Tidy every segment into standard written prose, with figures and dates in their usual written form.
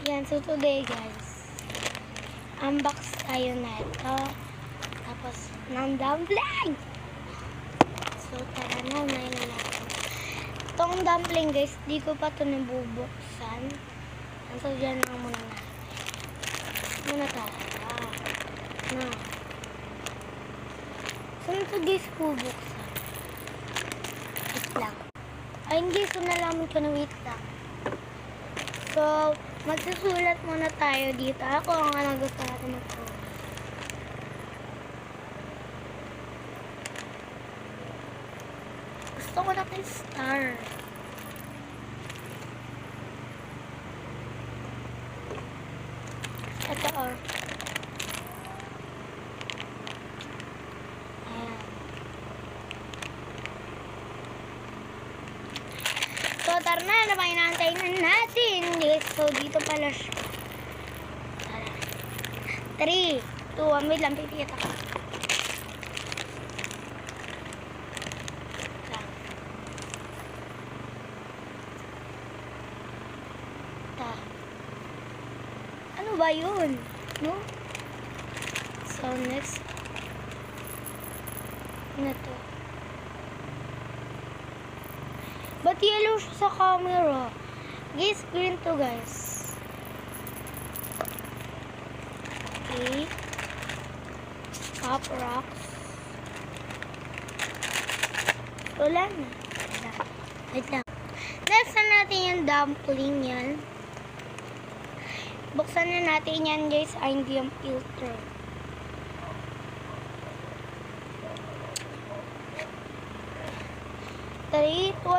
Yan, so today guys, unbox tayo na ito. Tapos, ng dumpling! So, tara na, unahin na natin. Itong dumpling guys, di ko pa ito nabubuksan. So, dyan lang muna na. Muna tayo. Na. Saan ito guys bubuksan? Wait lang. Ay, hindi. So, nalaman ko na wait lang. So, magsusulat muna tayo dito. Ako ang gusto natin magsusulat. Gusto ko natin star. Ito oh. Ayan. So, tara na. Ano ba inaantay na natin? So, dito pala siya. Tara. 3, 2, 1. Wait lang. Pipikit ako. Ano ba yun? No? So, next. Ano to? Ba't yellow siya sa camera? Guys, green to guys. Okay. Pop rocks. Wala na. Wait lang. Next na natin yung dumpling yan. Buksan na natin yan guys. Ay, hindi yung filter.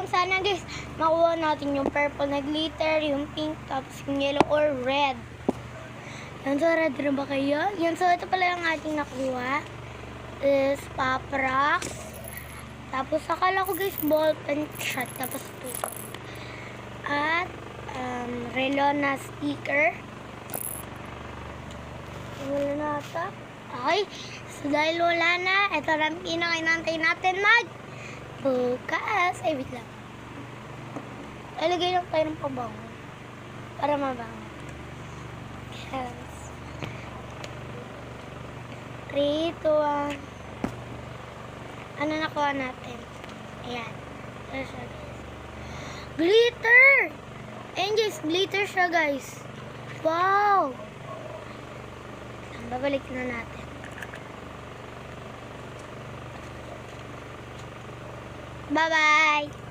Sana guys, makuha natin yung purple na glitter, yung pink, tapos yung yellow or red. Yan, so red na ba kayo? Yan, so ito pala yung ating nakuha. Is Pop Rocks. Tapos akala ko guys, ball pen shot. Tapos ito. At, relo na sticker. Wala na ata. Okay. So dahil wala na, ito lang pinakainantay natin bukas. Ay, wait lang. Ilagay lang tayo ng pabango. Para mabango. Yes. 3, 2, 1. Ano nakuha natin? Ayan. Ito siya, guys. Glitter! Ayan, guys. Glitter siya, guys. Wow! Babalik na natin. Bye-bye!